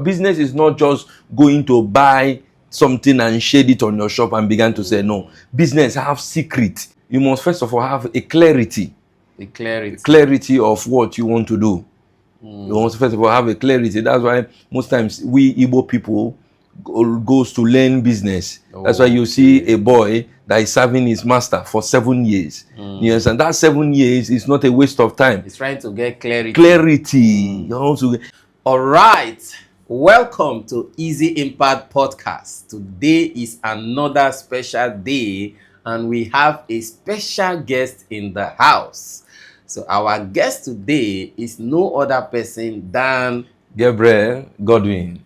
Business is not just going to buy something and shade it on your shop and begin to say no. Business have secret. You must first of all have a clarity. Clarity of what you want to do. You must first of all have a clarity. That's why most times we Igbo people goes to learn business. That's why you see a boy that is serving his master for 7 years. Yes, and that 7 years is not a waste of time. He's trying to get clarity. You want to. All right. Welcome to Easy Impact Podcast. Today is another special day, and we have a special guest in the house. So our guest today is no other person than Gabriel Godwin,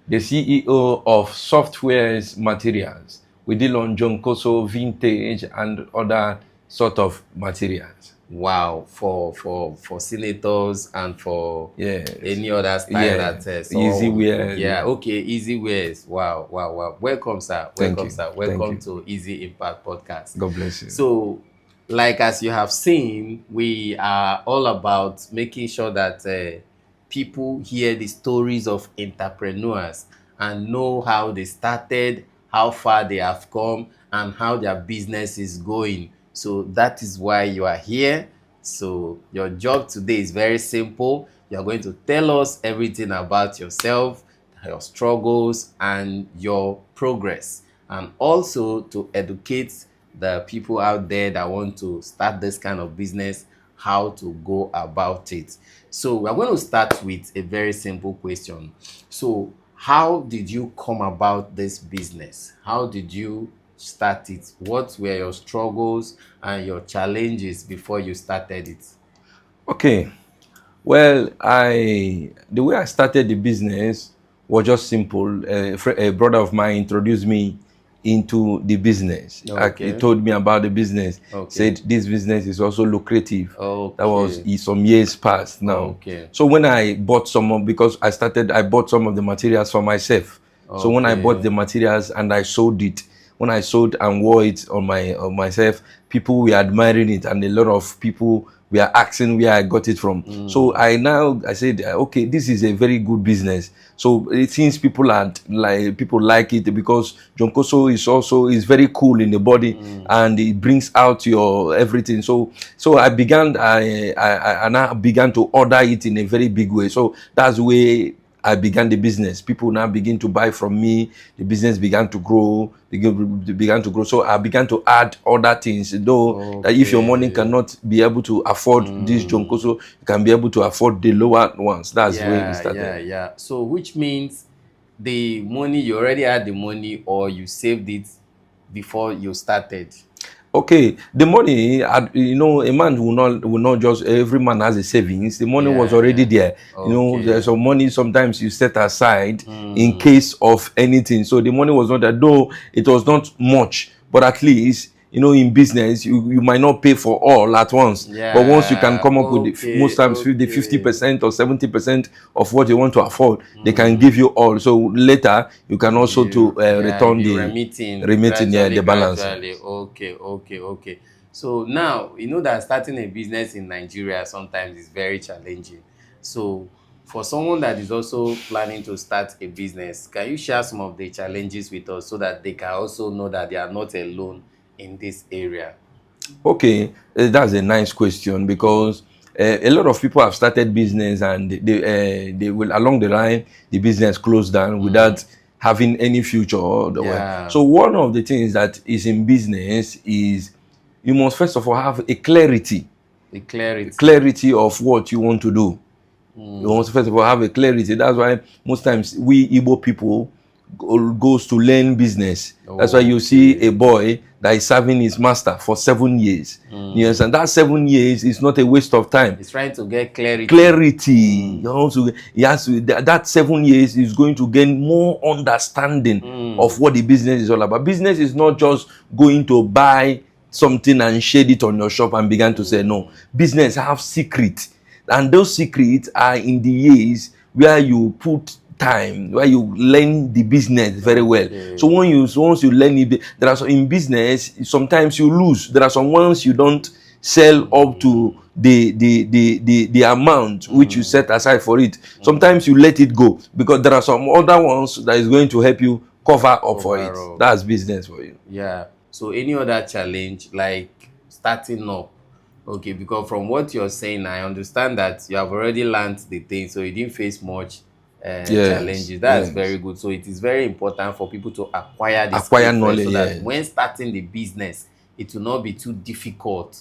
the CEO of Softwares Materials. We deal on Jonkoso, vintage, and other sort of materials. Wow, for senators and for any other style that so, easy wear. Yeah, okay, easy wears. Wow. Welcome, sir. Welcome to Easy Impact Podcast. God bless you. So, like as you have seen, we are all about making sure that people hear the stories of entrepreneurs and know how they started, how far they have come, and how their business is going. So that is why you are here. So your job today is very simple. You're going to tell us everything about yourself, your struggles, and your progress, and also to educate the people out there that want to start this kind of business, how to go about it. So we're going to start with a very simple question. So how did you come about this business? How did you start it? What were your struggles and your challenges before you started it? Okay. Well, the way I started the business was just simple. A brother of mine introduced me into the business. Okay. He told me about the business. Said this business is also lucrative. That was some years past now. So when I bought because I bought some of the materials for myself. So when I bought the materials and I sold it, when I sold and wore it on myself, people were admiring it, and a lot of people were asking where I got it from. So I said, okay, this is a very good business. So it seems people like it because Jonkoso is very cool in the body, and it brings out your everything. So I began to order it in a very big way. So that's the way I began the business. People now begin to buy from me. The business began to grow. So I began to add other things. Though that if your money cannot be able to afford this Jonkoso, you can be able to afford the lower ones. That's the way we started. Yeah. So which means the money, you already had the money, or you saved it before you started? Okay, the money, a man will not just, every man has a savings. The money was already there. There's some money sometimes you set aside in case of anything. So the money was not there, though it was not much, but at least, in business, you might not pay for all at once. But once you can come up with most times the 50% or 70% of what you want to afford, they can give you all. So later you can also return the remitting the balance. Okay. So now that starting a business in Nigeria sometimes is very challenging. So for someone that is also planning to start a business, can you share some of the challenges with us so that they can also know that they are not alone in this area? Okay, that's a nice question, because a lot of people have started business and they will, along the line, the business close down without having any future. So one of the things that is in business is you must first of all have a clarity of what you want to do. You must first of all have a clarity. That's why most times we Igbo people goes to learn business. That's why you see a boy that is serving his master for 7 years. Yes, and that 7 years is not a waste of time. He's trying to get clarity. That 7 years is going to gain more understanding of what the business is all about. Business is not just going to buy something and shade it on your shop and begin to say no. Business have secret, and those secrets are in the years where you put time, where you learn the business very well. So once you learn it, there are some in business sometimes you lose. There are some ones you don't sell up to the amount which you set aside for it. Sometimes you let it go because there are some other ones that is going to help you cover up for it. That's business for you. Yeah. So any other challenge like starting up? Okay, because from what you're saying, I understand that you have already learned the thing, so you didn't face much challenges. That's very good. So it is very important for people to acquire the skill knowledge, so that when starting the business, it will not be too difficult.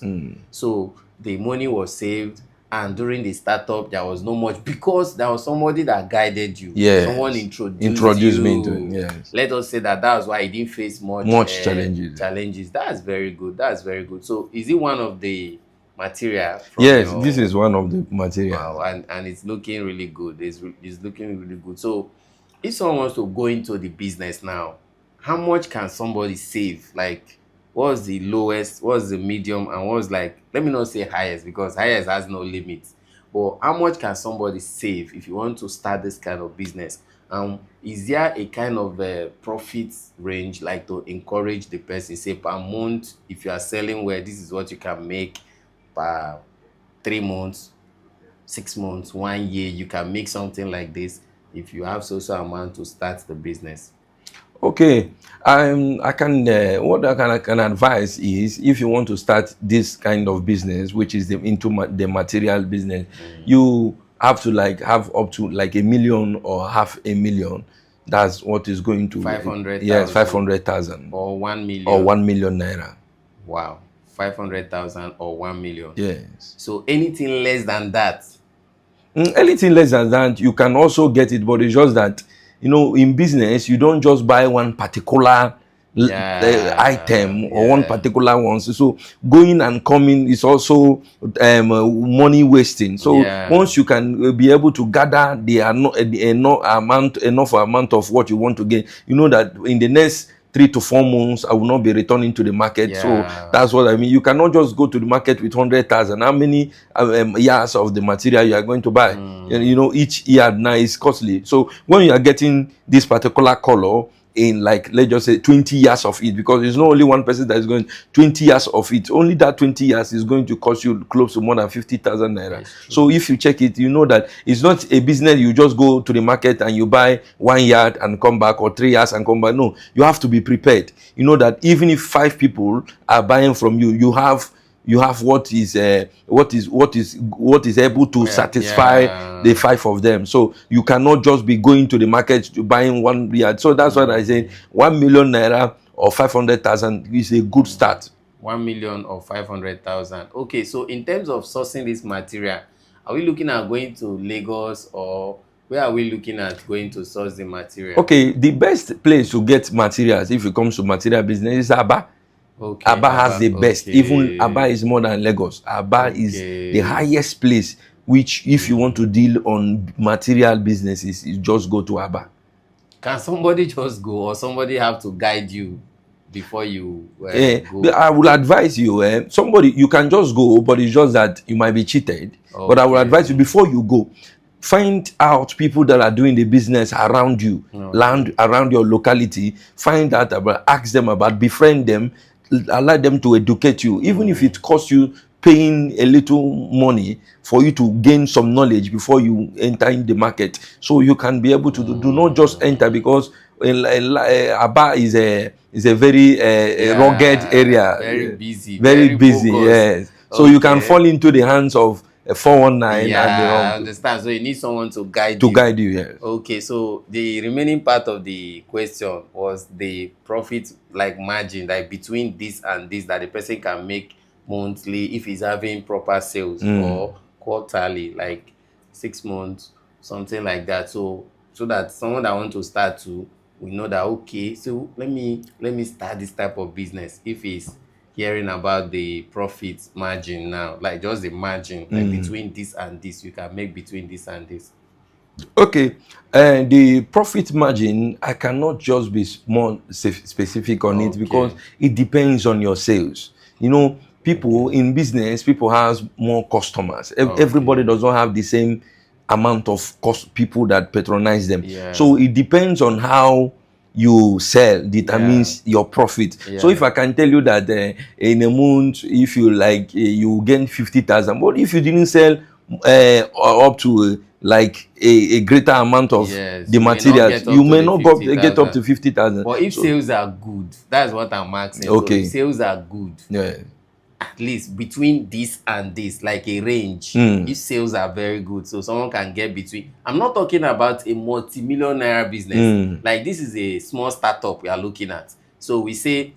So the money was saved, and during the startup, there was no much because there was somebody that guided you. Someone introduced you. Me into it. Yes. Let us say that was why he didn't face much challenges. That's very good. That's very good. So is it one of the material? Yes, this is one of the materials. Wow, and it's looking really good. It's looking really good. So if someone wants to go into the business now, how much can somebody save? Like, what's the lowest, what's the medium, and what's, like, let me not say highest because highest has no limit, but how much can somebody save if you want to start this kind of business? Is there a kind of profit range, like, to encourage the person, say per month, if you are selling well, this is what you can make per 3 months, 6 months, 1 year, you can make something like this if you have social amount to start the business? Okay, I can what I can advise is, if you want to start this kind of business, which is the material business, you have to have up to like 1 million or half a million. That's what is going to 500,000. Yes, 500,000 or 1 million or 1 million naira. Wow, 500,000 or 1 million. Yes. So anything less than that. Anything less than that, you can also get it, but it's just that, in business, you don't just buy one particular item or one particular one. So going and coming is also money wasting. So once you can be able to gather enough amount of what you want to get, you know that in the next 3 to 4 months, I will not be returning to the market. So that's what I mean. You cannot just go to the market with 100,000. How many yards of the material you are going to buy? Each yard now is costly. So when you are getting this particular color in, like, let's just say 20 years of it, because it's not only one person that is going 20 years of it, only that 20 years is going to cost you close to more than 50,000 naira. So if you check it, you know that it's not a business you just go to the market and you buy 1 yard and come back, or 3 yards and come back. No, you have to be prepared. You know that even if 5 people are buying from you, you have what is able to satisfy the 5 of them. So you cannot just be going to the market to buying 1 yard. So that's what I say. 1 million naira or 500,000 is a good start. 1 million or 500,000. Okay, so in terms of sourcing this material, are we looking at going to Lagos, or where are we looking at going to source the material? Okay, the best place to get materials if it comes to material business is Aba. Okay, Aba has the best. Even Aba is more than Lagos. Aba is the highest place, which if you want to deal on material businesses, you just go to Aba. Can somebody just go, or somebody have to guide you before you go? I will advise you, somebody, you can just go, but it's just that you might be cheated. But I will advise you, before you go, find out people that are doing the business around you, land around your locality. Find out about, ask them about, befriend them, allow them to educate you, even if it costs you paying a little money for you to gain some knowledge before you enter in the market. So you can be able to do not just enter, because Aba is a very rugged area, very busy, very busy. Yes. So you can fall into the hands of 419. I understand. So you need someone to guide you. Yes. Okay, so the remaining part of the question was the profit, like margin, like between this and this, that the person can make monthly if he's having proper sales, or quarterly, like 6 months, something like that. So that someone that want to start to, we know that, okay, so let me start this type of business. If he's hearing about the profit margin now, like just the margin, like between this and this, you can make between this and this. Okay, the profit margin, I cannot just be more specific on it, because it depends on your sales. People in business, people have more customers. Everybody does not have the same amount of people that patronize them. So it depends on how you sell determines your profit. So if I can tell you that in a month, if you like, you gain 50,000, but if you didn't sell up to like a greater amount of the materials, you may not get up to 50,000. But if sales are good, that's what I'm asking. Okay. So if sales are good, at least between this and this, like a range, if sales are very good, so someone can get between, I'm not talking about a multi-million naira business. Like this is a small startup we are looking at. So we say,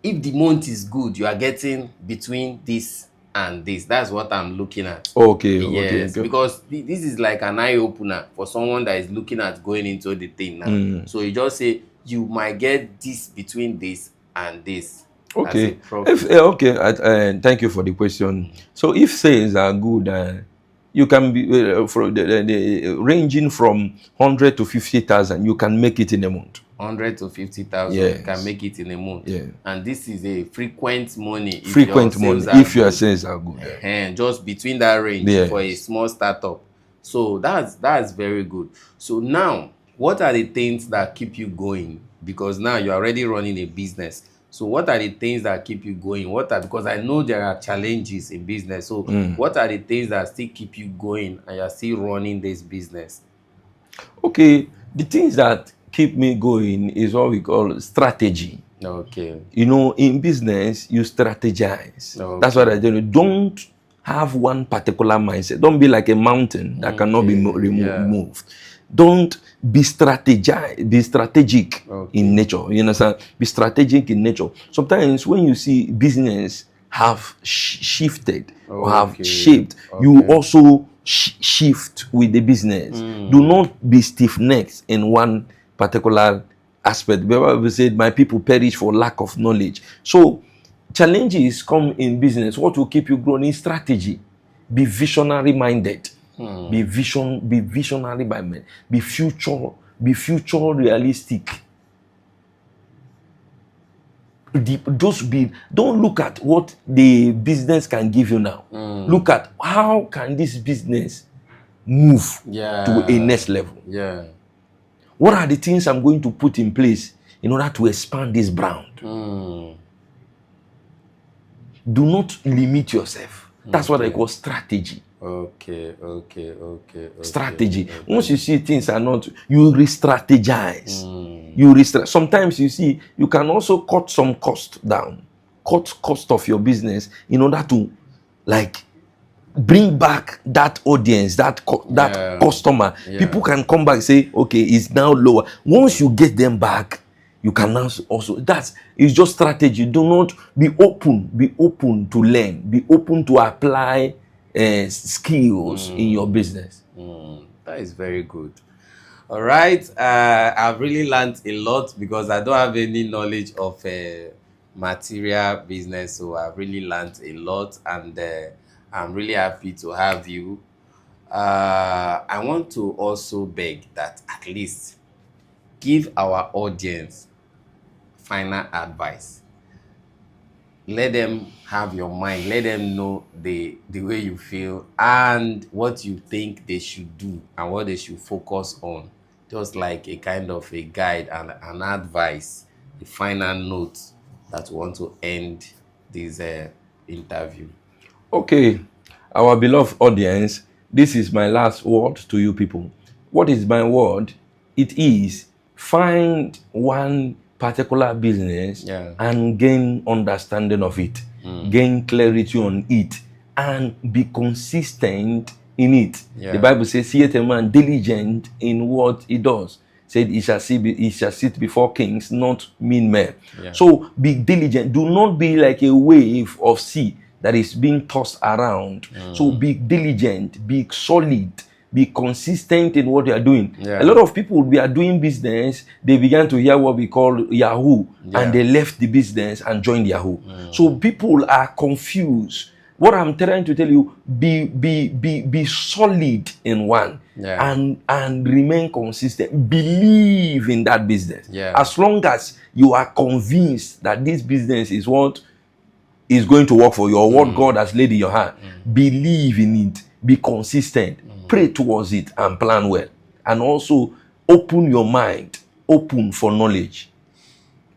if the month is good, you are getting between this and this. That's what I'm looking at. Okay. Yes, okay. Because this is like an eye opener for someone that is looking at going into the thing now. So you just say you might get this between this and this. Okay. Thank you for the question. So if sales are good, you can be ranging from 100 to 50,000. You can make it in a month. 100 to 50,000. You can make it in a month. And this is a frequent money. If your sales are good. And just between that range for a small startup. So that's very good. So now, what are the things that keep you going? Because now you're already running a business. So what are the things that keep you going? Because I know there are challenges in business. So what are the things that still keep you going and you're still running this business? Okay, the things that keep me going is what we call strategy. Okay. You know, in business, you strategize. Okay. That's what I tell you. Don't have one particular mindset. Don't be like a mountain that cannot be moved. Don't be strategic in nature. You understand? Be strategic in nature. Sometimes when you see business have shifted or have shaped, you also shift with the business. Do not be stiff-necked in one particular aspect. The Bible said, my people perish for lack of knowledge. So challenges come in business. What will keep you growing is strategy. Be visionary minded. Be visionary minded. Be future realistic. Don't look at what the business can give you now. Look at how can this business move to a next level. What are the things I'm going to put in place in order to expand this brand? Do not limit yourself. That's what I call strategy. Okay. Strategy. Once you see things are not, you re-strategize. Sometimes you see, you can also cut some cost down. Cut cost of your business in order to, like, bring back that audience, that customer. People can come back and say, okay, it's now lower. Once you get them back, you can now also, it's just strategy. Do not be open to learn, be open to apply skills in your business. That is very good. All right. I've really learned a lot because I don't have any knowledge of material business. So I've really learned a lot, and I'm really happy to have you. I want to also beg that at least give our audience final advice. Let them have your mind. Let them know the way you feel and what you think they should do and what they should focus on. Just like a kind of a guide and an advice, the final note that we want to end this interview. Okay, our beloved audience, this is my last word to you people. What is my word? It is find one particular business and gain understanding of it, gain clarity on it, and be consistent in it. The Bible says, "See a man diligent in what he does." Said, he shall sit before kings, not mean men. So be diligent. Do not be like a wave of sea that is being tossed around. So be diligent, be solid, be consistent in what you are doing. A lot of people, we are doing business, they began to hear what we call Yahoo, and they left the business and joined Yahoo. So people are confused. What I'm trying to tell you, be solid in one and remain consistent. Believe in that business. As long as you are convinced that this business is what is going to work for you, or what God has laid in your hand, believe in it. Be consistent. Pray towards it and plan well. And also open your mind open for knowledge.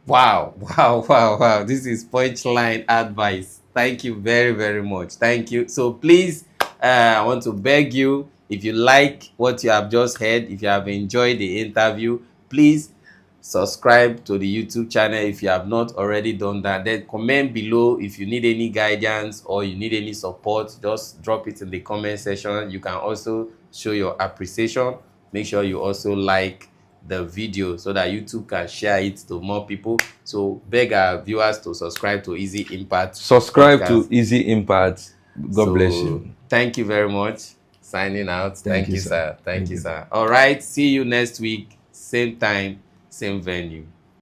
Wow, wow, wow, wow. This is punchline advice. Thank you very, very much. Thank you. So please, I want to beg you, if you like what you have just heard, if you have enjoyed the interview, please subscribe to the YouTube channel if you have not already done that. Then comment below if you need any guidance or you need any support. Just drop it in the comment section. You can also show your appreciation. Make sure you also like the video so that YouTube can share it to more people. So beg our viewers to subscribe to Easy Impact. Subscribe podcast. to Easy Impact. God bless you. Thank you very much. Signing out. Thank you, sir. Thank you, you. sir. All right. See you next week. Same time, same venue.